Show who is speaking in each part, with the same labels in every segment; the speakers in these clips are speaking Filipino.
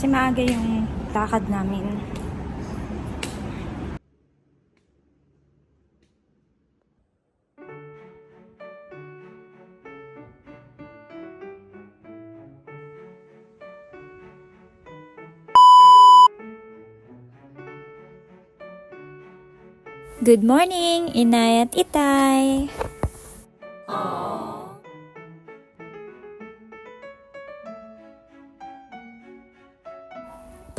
Speaker 1: kasi maaga yung lakad namin. Good morning, Inay at Itay!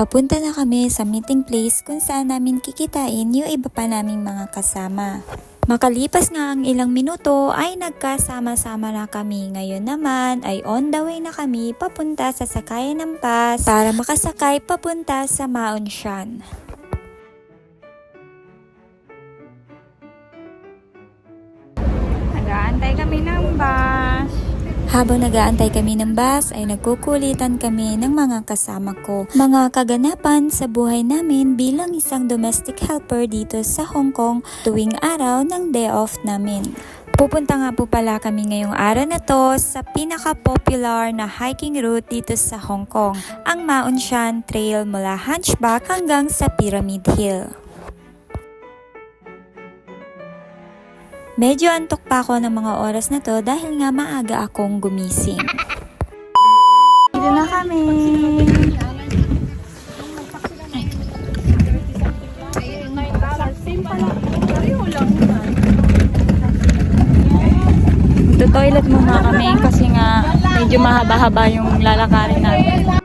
Speaker 1: Papunta na kami sa meeting place kung saan namin kikitain yung iba pa naming mga kasama. Makalipas nga ang ilang minuto ay nagkasama-sama na kami. Ngayon naman ay on the way na kami papunta sa sakayan ng bus para makasakay papunta sa Mount Shan. Nag-aantay kami ng bus. Habang nag-aantay kami ng bus ay nagkukulitan kami ng mga kasama ko. Mga kaganapan sa buhay namin bilang isang domestic helper dito sa Hong Kong tuwing araw ng day off namin. Pupunta nga po pala kami ngayong araw na to sa pinaka-popular na hiking route dito sa Hong Kong, ang Mount Shan Trail mula Hunchback hanggang sa Pyramid Hill. Medyo antok pa ako ng mga oras na to dahil nga maaga akong gumising. Dito na kami! Toilet muna kami kasi nga medyo mahaba-haba yung lalakarin natin.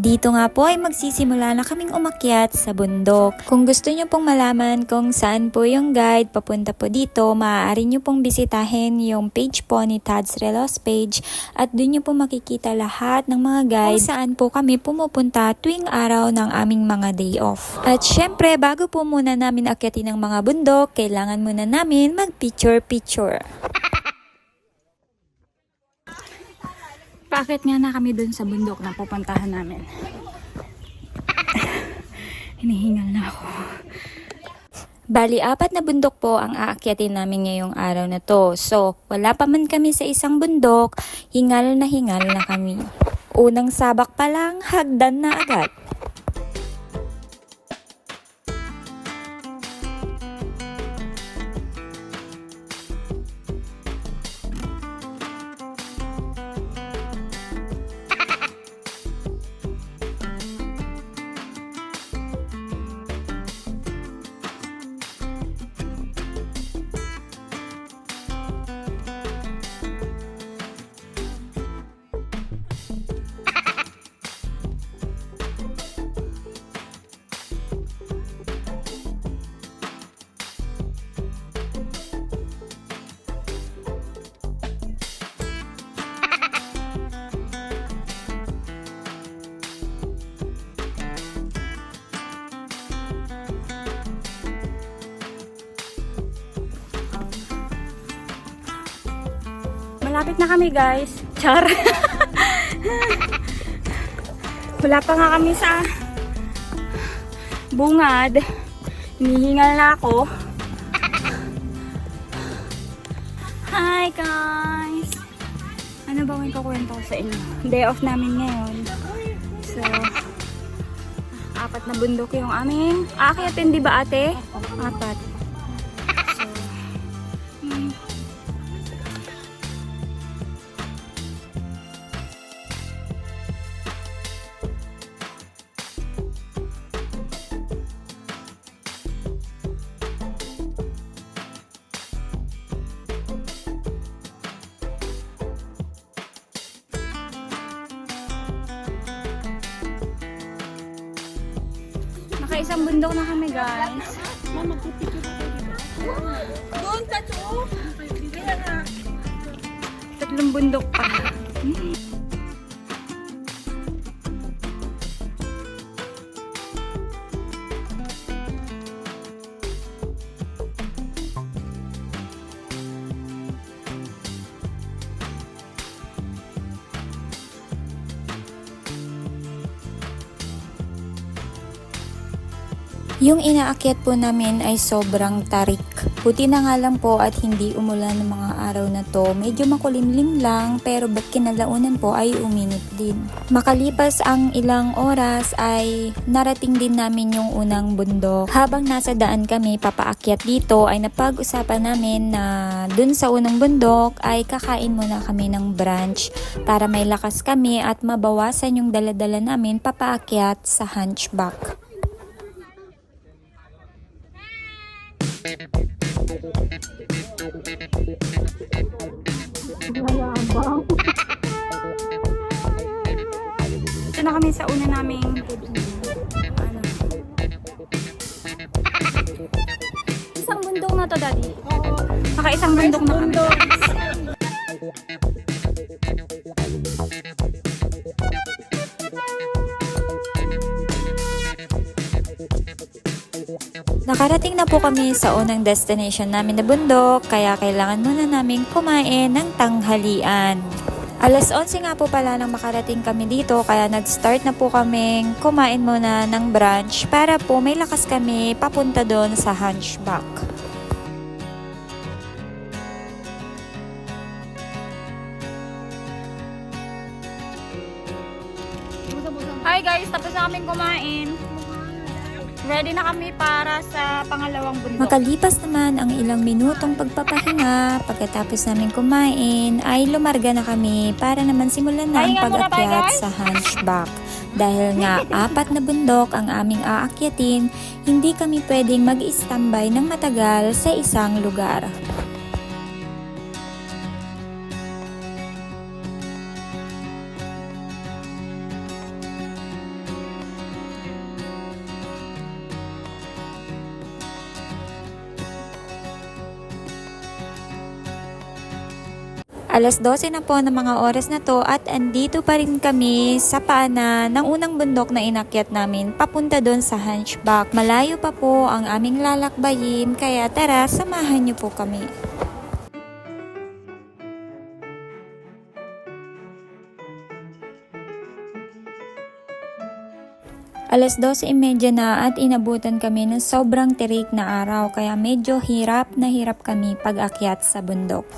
Speaker 1: Dito nga po ay magsisimula na kaming umakyat sa bundok. Kung gusto nyo pong malaman kung saan po yung guide papunta po dito, maaari nyo pong bisitahin yung page po ni Tad's Relos page at doon nyo po makikita lahat ng mga guide kung saan po kami pumupunta tuwing araw ng aming mga day off. At syempre, bago po muna namin akyatin ng mga bundok, kailangan muna namin mag-picture-picture. Bakit nga na kami dun sa bundok na pupuntahan namin? Hinihingal na ako. Bali, 4 na bundok po ang aakyatin namin ngayong araw na to. So, wala pa man kami sa isang bundok, hingal na kami. Unang sabak pa lang, hagdan na agad. Malapit na kami, guys. Char. Wala pa nga kami sa bungad. Hinihingal na ako. Hi, guys! Ano ba yung kukwento ko sa inyo? Day off namin ngayon. So, 4 na bundok yung aming aakyatin, di ba, ate? 4. Naka-isang bundok na kami, guys. Mama, pipicture ako dito. Doon, tatlo. Kaya nga. 3 bundok pa. Yung inaakyat po namin ay sobrang tarik. Buti na nga lang po at hindi umulan ng mga araw na to. Medyo makulimlim lang pero kinalaunan po ay uminit din. Makalipas ang ilang oras ay narating din namin yung unang bundok. Habang nasa daan kami papaakyat dito ay napag-usapan namin na dun sa unang bundok ay kakain muna kami ng brunch para may lakas kami at mabawasan yung dala-dala namin papaakyat sa Hunchback.
Speaker 2: Ito na kami sa una naming isang bundok na to, Daddy. Naka-isang bundok na kami.
Speaker 1: Nakarating na po kami sa unang destination namin na bundok, kaya kailangan muna namin kumain ng tanghalian. Alas 11 nga po pala nang makarating kami dito, kaya nag-start na po kaming kumain muna ng brunch para po may lakas kami papunta doon sa Hunchback.
Speaker 2: Hi guys, tapos na kaming kumain. Ready na kami para sa pangalawang bundok.
Speaker 1: Makalipas naman ang ilang minutong pagpapahinga, pagkatapos namin kumain, ay lumarga na kami para naman simulan na ang pag-akyat sa Hunchback. Dahil nga 4 na bundok ang aming aakyatin, hindi kami pwedeng mag-istambay ng matagal sa isang lugar. Alas 12 na po ng mga oras na to at andito pa rin kami sa paanan ng unang bundok na inakyat namin papunta doon sa Hunchback. Malayo pa po ang aming lalakbayin kaya tara, samahan niyo po kami. Alas 12:30 na at inabutan kami ng sobrang tirik na araw kaya medyo hirap na hirap kami pag-akyat sa bundok.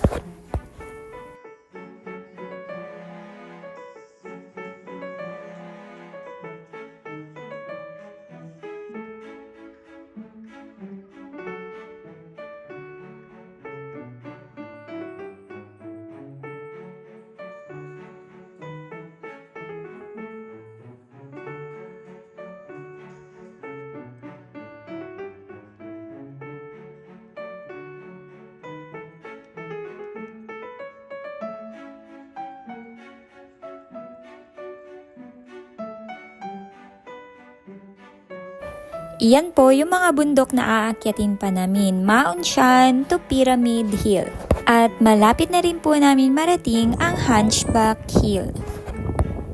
Speaker 1: Iyan po yung mga bundok na aakyatin pa namin, Mount Shan to Pyramid Hill. At malapit na rin po namin marating ang Hunchback Hill.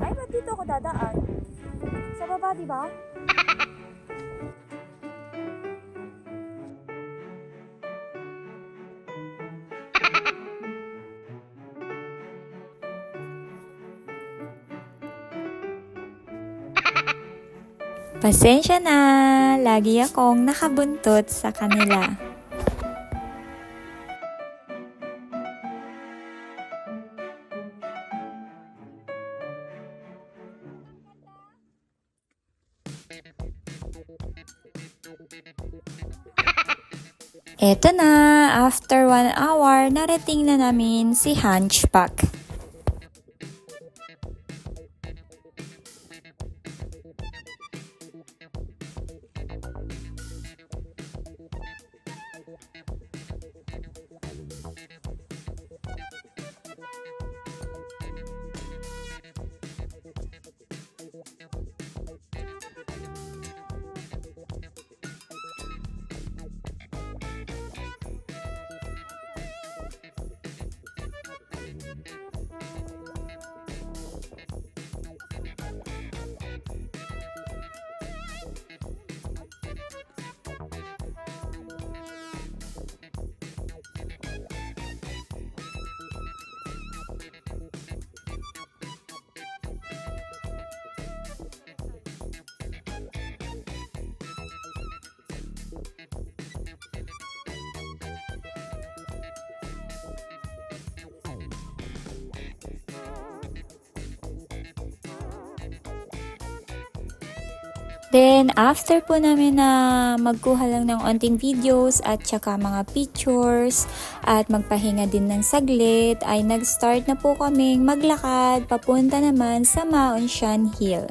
Speaker 2: Ay, ba't dito ako dadaan? Sa baba, di ba?
Speaker 1: Pasensya na, lagi akong nakabuntot sa kanila. Eto na, after 1 hour, narating na namin si Hunchback. Then, after po namin na magkuha lang ng onting videos at saka mga pictures at magpahinga din ng saglit, ay nag-start na po kaming maglakad papunta naman sa Mount Shan Hill.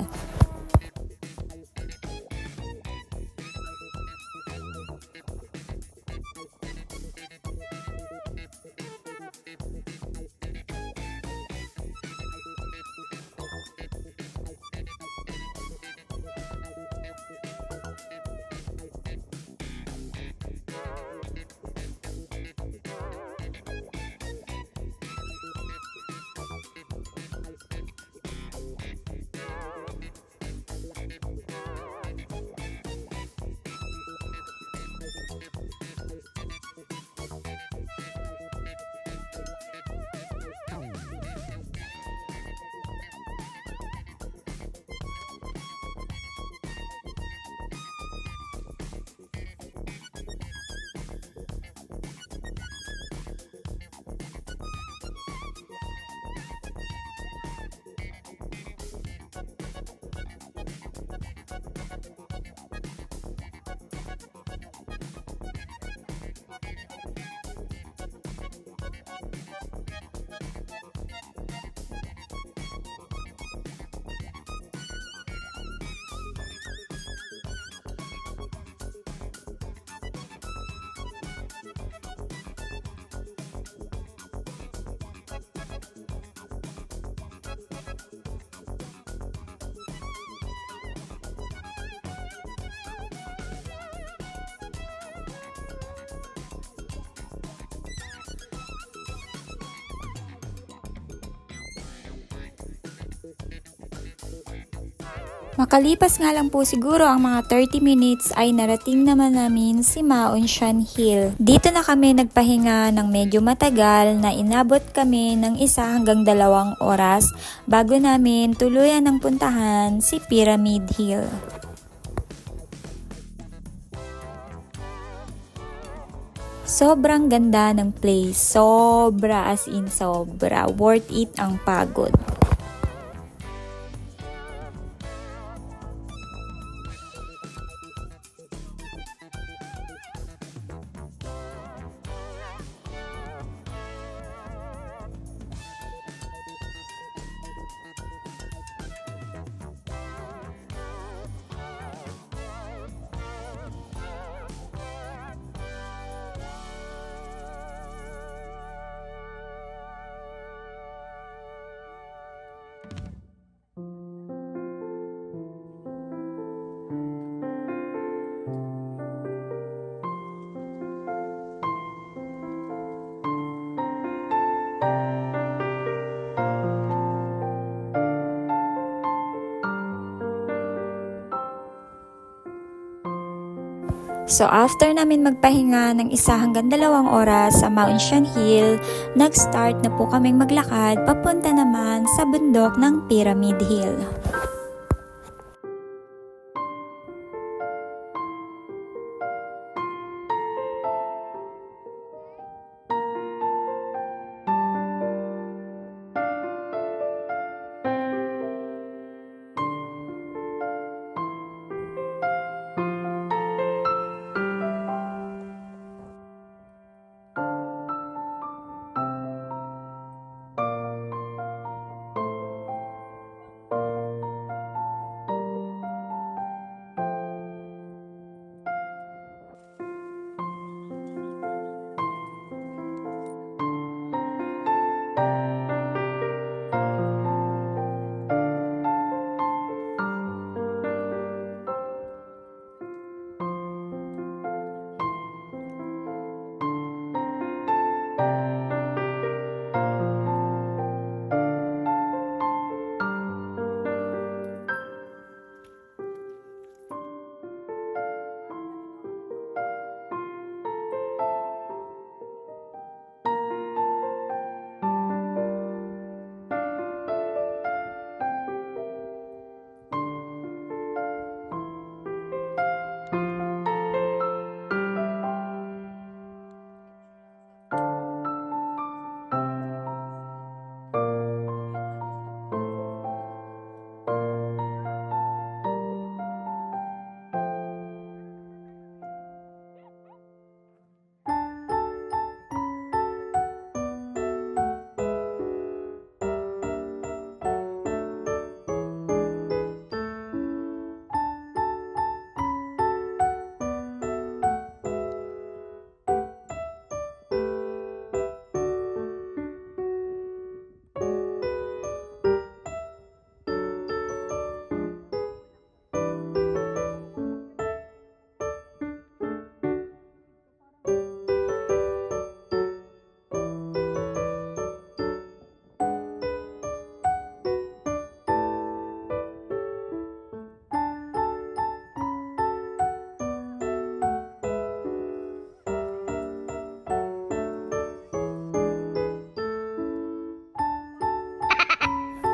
Speaker 1: Makalipas nga lang po siguro ang mga 30 minutes ay narating naman namin si Mount Shan Hill. Dito na kami nagpahinga ng medyo matagal na inabot kami ng 1 hanggang 2 oras bago namin tuluyan ng puntahan si Pyramid Hill. Sobrang ganda ng place. Sobra, as in sobra. Worth it ang pagod. So after namin magpahinga ng 1 hanggang 2 oras sa Mount Shan Hill, nag-start na po kaming maglakad papunta naman sa bundok ng Pyramid Hill.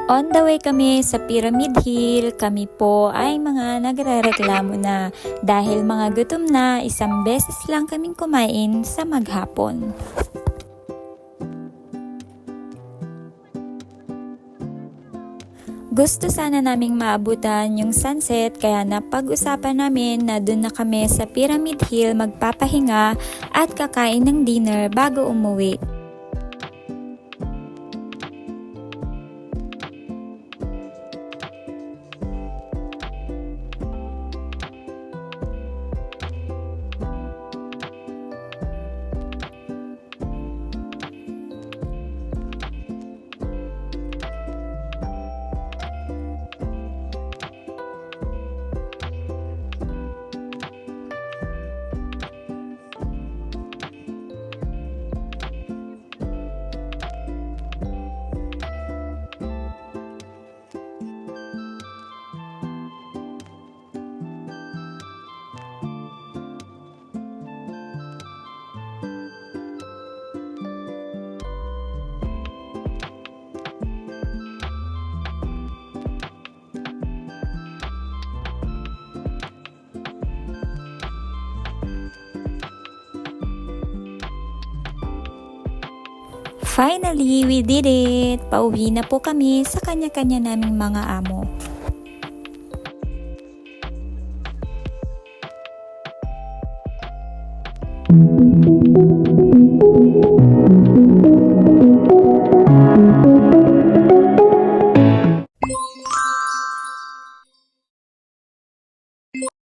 Speaker 1: On the way kami sa Pyramid Hill, kami po ay mga nagrereklamo na dahil mga gutom na, isang beses lang kaming kumain sa maghapon. Gusto sana naming maabutan yung sunset kaya napag-usapan namin na doon na kami sa Pyramid Hill magpapahinga at kakain ng dinner bago umuwi. Finally, we did it! Pauwi na po kami sa kanya-kanya naming mga amo.